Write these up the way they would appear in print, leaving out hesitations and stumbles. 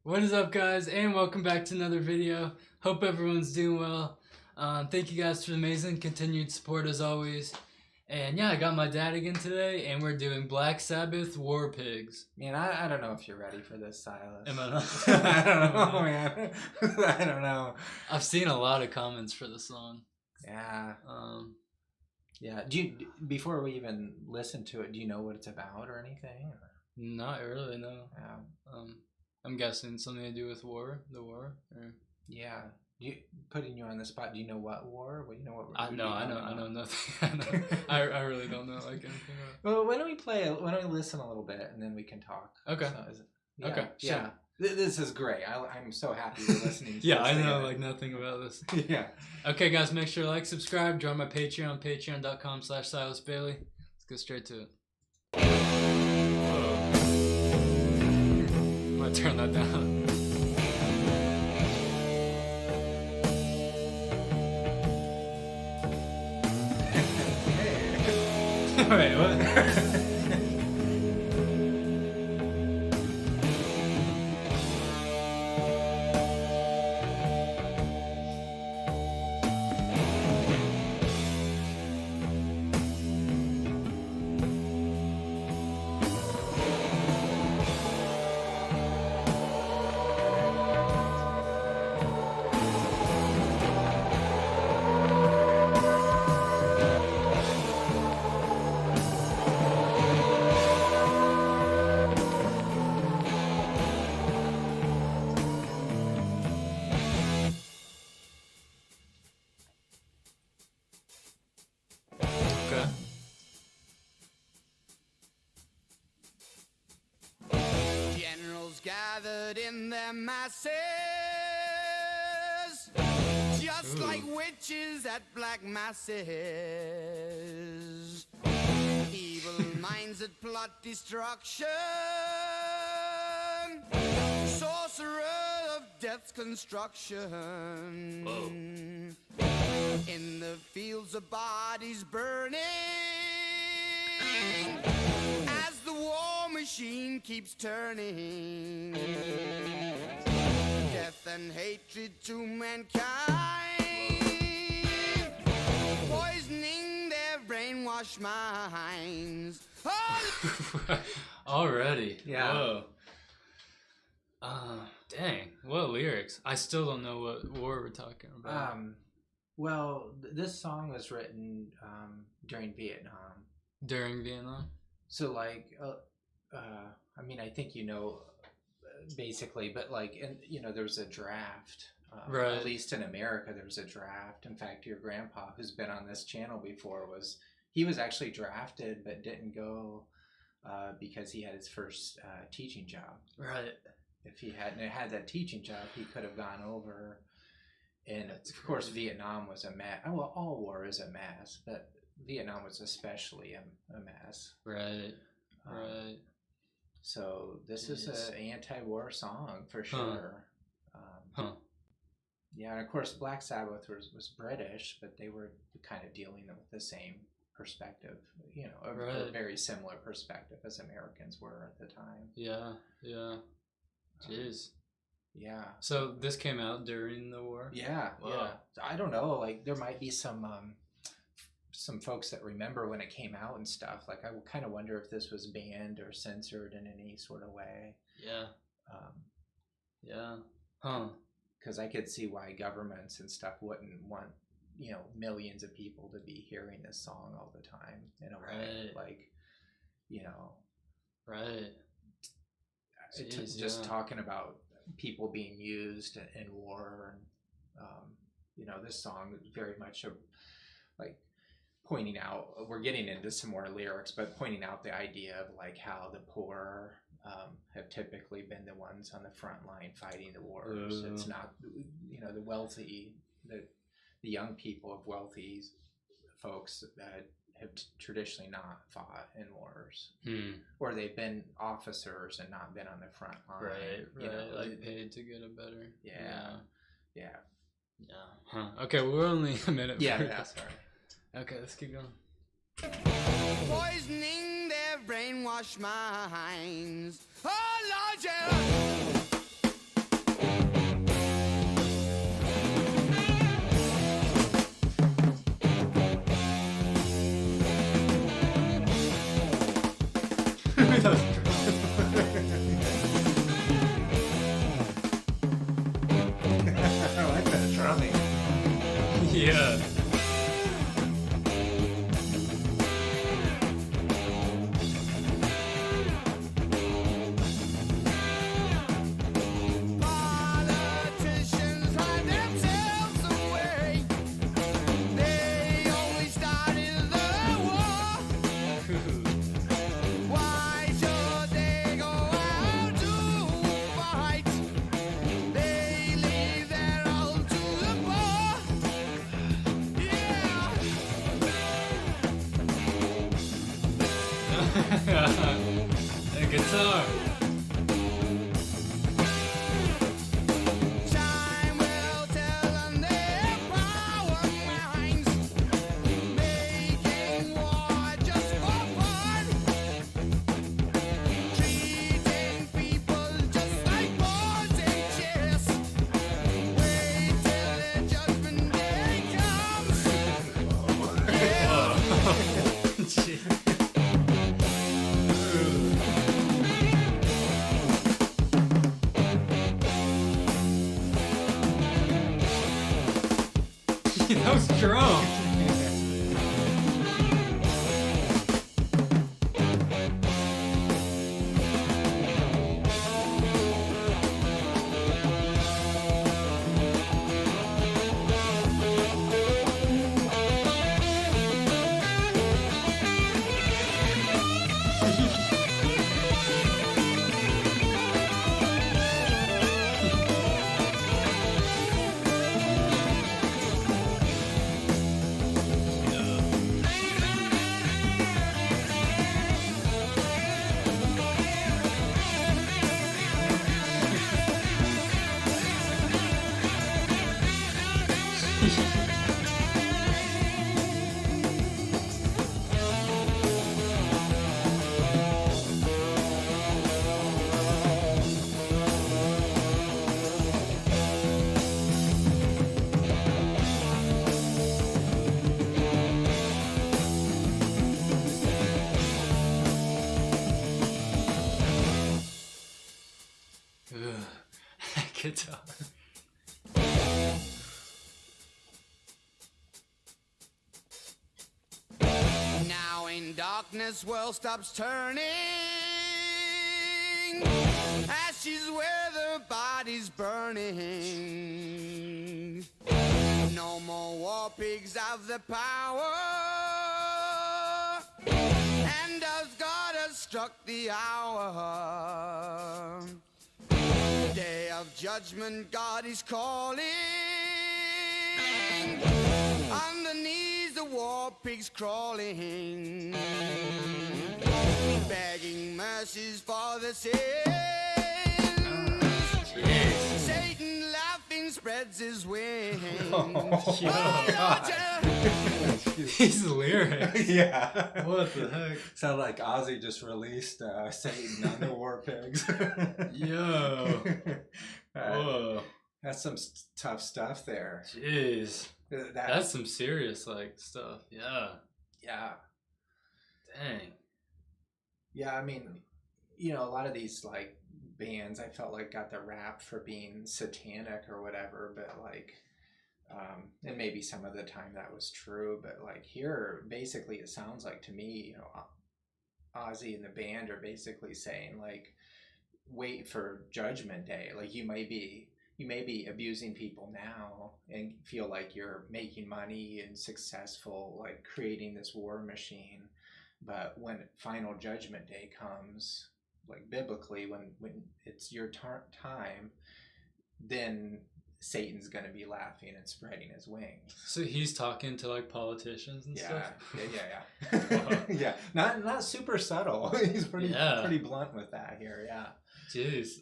What is up, guys, and welcome back to another video. Hope everyone's doing well. Thank you guys for the amazing continued support as always. And yeah, I got my dad again today, and we're doing Black Sabbath War Pigs. Man, I don't know if you're ready for this, Silas. Am I not? I don't know, man. I don't know. I've seen a lot of comments for the song. Yeah. Yeah. Before we even listen to it, do you know what it's about or anything? Or? Not really, no. Yeah. I'm guessing something to do with war, the war. Or... Yeah. Putting you on the spot. Do you know what war? What do you know? What? I know nothing. I really don't know like anything. Well, why don't we listen a little bit and then we can talk. Okay. Yeah, okay. Yeah. Sure. This is great. I'm so happy you're listening. To Yeah, this I know thing. like nothing about this. Yeah. Okay, guys, make sure to like, subscribe, join my Patreon, patreon.com/Silas Bailey. Let's go straight to it. Whoa. I'm gonna turn that down. Wait, what? Gathered in their masses, just like witches at black masses. Evil minds that plot destruction, sorcerer of death's construction. Whoa. In the fields of bodies burning, as the war machine keeps turning, death and hatred to mankind, poisoning their brainwashed minds. Already. Yeah. Whoa. Dang. What lyrics? I still don't know what war we're talking about. Well, this song was written during Vietnam. During Vietnam? So, like, I mean, I think you know, basically, but like, and there was a draft. Right. At least in America, there was a draft. In fact, your grandpa, who's been on this channel before, was actually drafted, but didn't go because he had his first teaching job. Right. If he hadn't had that teaching job, he could have gone over. And of course, Vietnam was a mess. Well, all war is a mess, but Vietnam was especially a mess. Right. Right. So this is an anti-war song for sure. Yeah, and of course, Black Sabbath was British, but they were kind of dealing with the same perspective, a very similar perspective as Americans were at the time. Yeah. Yeah. Jeez. Yeah. So this came out during the war? Yeah. Whoa. Yeah. I don't know. Like there might be some folks that remember when it came out and stuff. Like I kind of wonder if this was banned or censored in any sort of way. Yeah. Yeah. Huh. Because I could see why governments and stuff wouldn't want millions of people to be hearing this song all the time in a way. Like, Right. Jeez, just talking about people being used in war, and this song is very much like pointing out. We're getting into some more lyrics, but pointing out the idea of like how the poor have typically been the ones on the front line fighting the wars. It's not the wealthy, the young people of wealthy folks that have traditionally not fought in wars, or they've been officers and not been on the front line. Right. Like paid to get a better. Yeah. Huh. Okay, well, we're only a minute. Yeah. Sorry. Okay, let's keep going. Poisoning their brainwashed minds. Oh Lord, yeah. Yeah. Politicians hide themselves away. They only started the war. Why should they go out to fight? They leave their all to the poor. Yeah. A guitar. Time will tell on their power minds, making war just for fun, treating people just like boards and chairs. Wait till the judgment day comes. Gee. That was strong. Guitar. Now in darkness, world stops turning. Ashes where the body's burning. No more war pigs have the power. And as God has struck the hour, day of judgment, God is calling. On the knees, the war pigs crawling, begging mercies for the sins. Satan laughing spreads his wings. His lyrics. Yeah. What the heck? Sound like Ozzy just released Satan on the War Pigs. Yo. Whoa. That's some tough stuff there. Jeez. That- That's some serious like stuff. Yeah. yeah. Dang. Yeah, I mean, you know, a lot of these like bands I felt like got the rap for being satanic or whatever, but like and maybe some of the time that was true, but like here basically it sounds like to me, you know, Ozzy and the band are basically saying like wait for judgment day. Like you may be abusing people now and feel like you're making money and successful, like creating this war machine, but when final judgment day comes, like biblically, when it's your time, then Satan's gonna be laughing and spreading his wings. So he's talking to like politicians and Yeah, stuff. yeah. Wow. Yeah. Not super subtle. He's pretty blunt with that here. Yeah. Jeez.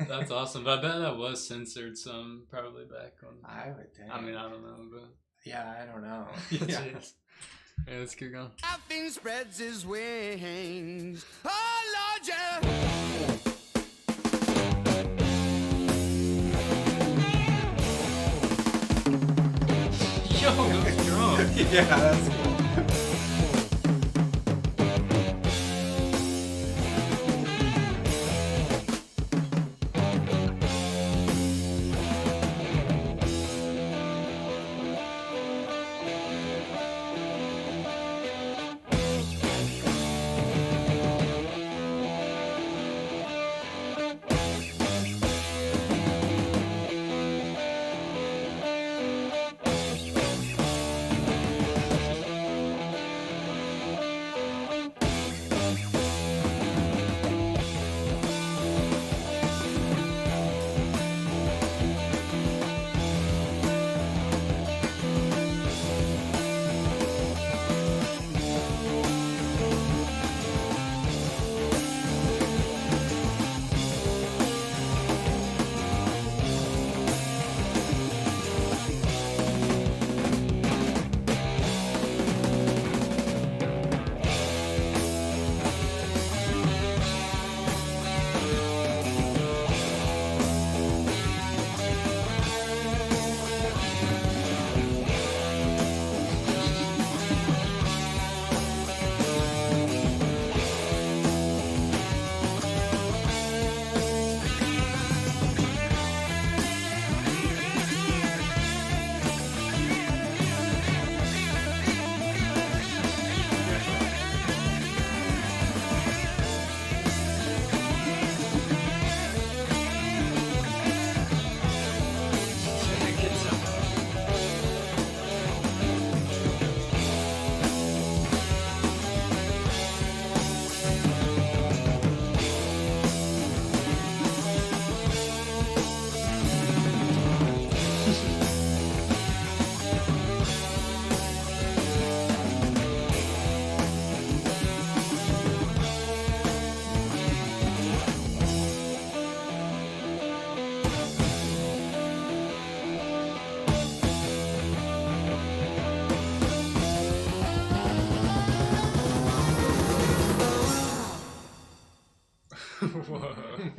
That's awesome. But I bet that was censored some probably back on. I would think. I mean, I don't know, but Yeah, I don't know. yeah. Yeah. Jeez. Yeah, let's keep going. Laughing spreads his wings. Oh Lord, yeah. Yo, that's strong. Yeah, that's cool.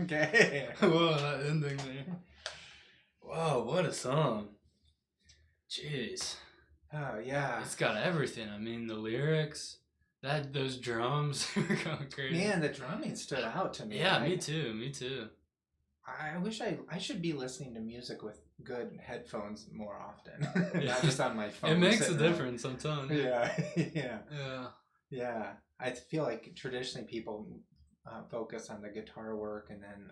Okay. Whoa, that ending there. Wow, what a song. Jeez. Oh yeah. It's got everything. I mean, the lyrics, those drums are going crazy. Man, the drumming stood out to me. Yeah, me too. Me too. I wish I should be listening to music with good headphones more often, not just on my phone. It makes a sitting around. difference, I'm telling you. Yeah, yeah, Yeah. yeah. I feel like traditionally people focus on the guitar work and then,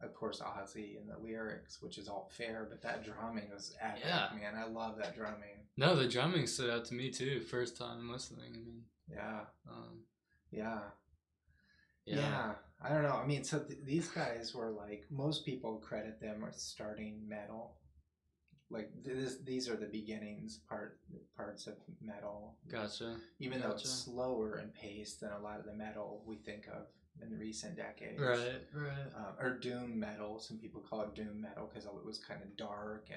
of course, Ozzy and the lyrics, which is all fair. But that drumming was epic, Yeah. man. I love that drumming. No, the drumming stood out to me too. First time listening. I mean, Yeah, yeah. yeah. I don't know. I mean, so these guys were like, most people credit them with starting metal. Like these are the beginnings parts of metal. Gotcha. Even though it's slower in pace than a lot of the metal we think of in recent decades. Right. Or doom metal. Some people call it doom metal because it was kind of dark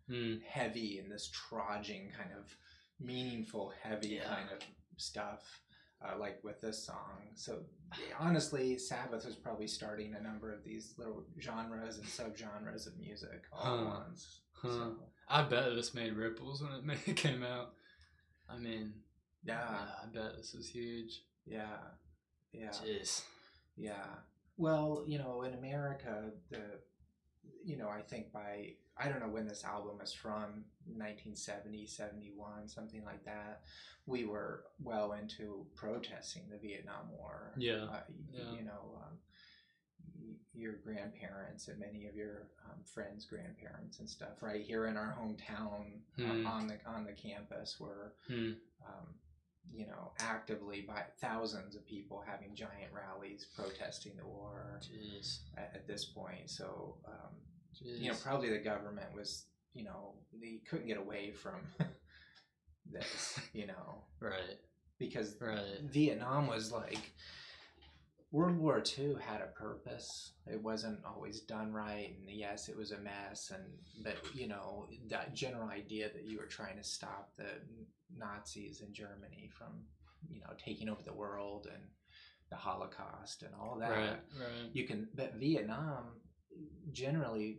and heavy and this trudging kind of meaningful, heavy kind of stuff. Like with this song. So honestly, Sabbath was probably starting a number of these little genres and subgenres of music all at once. So, I bet this made ripples when it came out. I mean, yeah, I bet this is huge. Yeah. Jeez. Yeah. Well, in America, I think I don't know when this album is from, 1970, 71, something like that. We were well into protesting the Vietnam War. Yeah. Your grandparents and many of your friends' grandparents and stuff, right here in our hometown on the campus were, actively by thousands of people having giant rallies protesting the war. Jeez. At this point. So, probably the government was, they couldn't get away from this, Right. Because Vietnam was like, World War II had a purpose. It wasn't always done right, and yes, it was a mess. But that general idea that you were trying to stop the Nazis in Germany from, taking over the world and the Holocaust and all that. Right. But Vietnam, generally,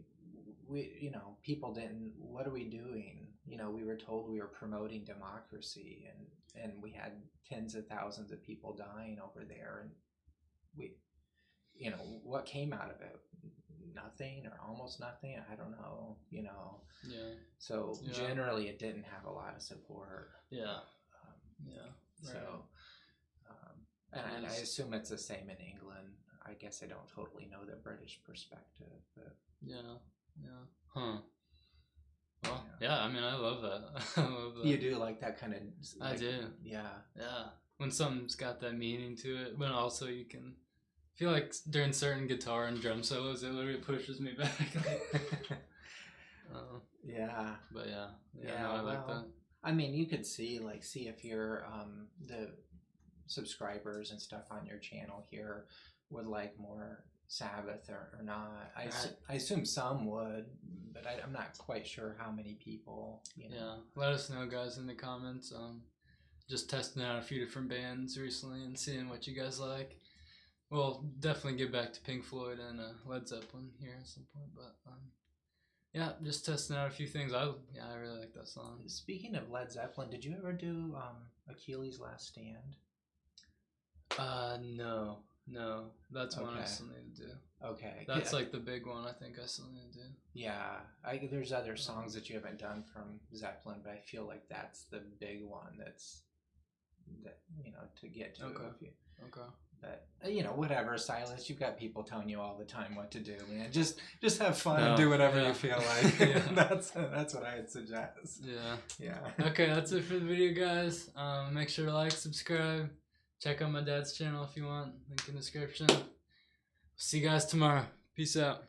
people didn't. What are we doing? We were told we were promoting democracy, and we had tens of thousands of people dying over there, and what came out of it? Nothing or almost nothing. I don't know. Yeah. So generally, it didn't have a lot of support. Yeah. So, and I assume it's the same in England. I guess I don't totally know the British perspective, but yeah. Huh. Well, yeah. I mean, I love that. I love that. You do like that kind of. I do. Yeah. When something's got that meaning to it, but also you can feel like during certain guitar and drum solos, it literally pushes me back. Yeah. But I like that. I mean, you could see if your the subscribers and stuff on your channel here would like more Sabbath or not. I assume some would, but I'm not quite sure how many people. Yeah, let us know, guys, in the comments. Just testing out a few different bands recently and seeing what you guys like. We'll definitely get back to Pink Floyd and Led Zeppelin here at some point, but just testing out a few things. I really like that song. Speaking of Led Zeppelin, did you ever do Achilles' Last Stand? No, that's one I still need to do. Okay, that's like the big one. I think I still need to do. Yeah, there's other songs that you haven't done from Zeppelin, but I feel like that's the big one that to get to. Okay. But whatever, Silas, you've got people telling you all the time what to do, man. Just have fun and do whatever you feel like. That's what I'd suggest. Yeah. Okay, that's it for the video, guys. Make sure to like, subscribe, check out my dad's channel if you want. Link in the description. See you guys tomorrow. Peace out.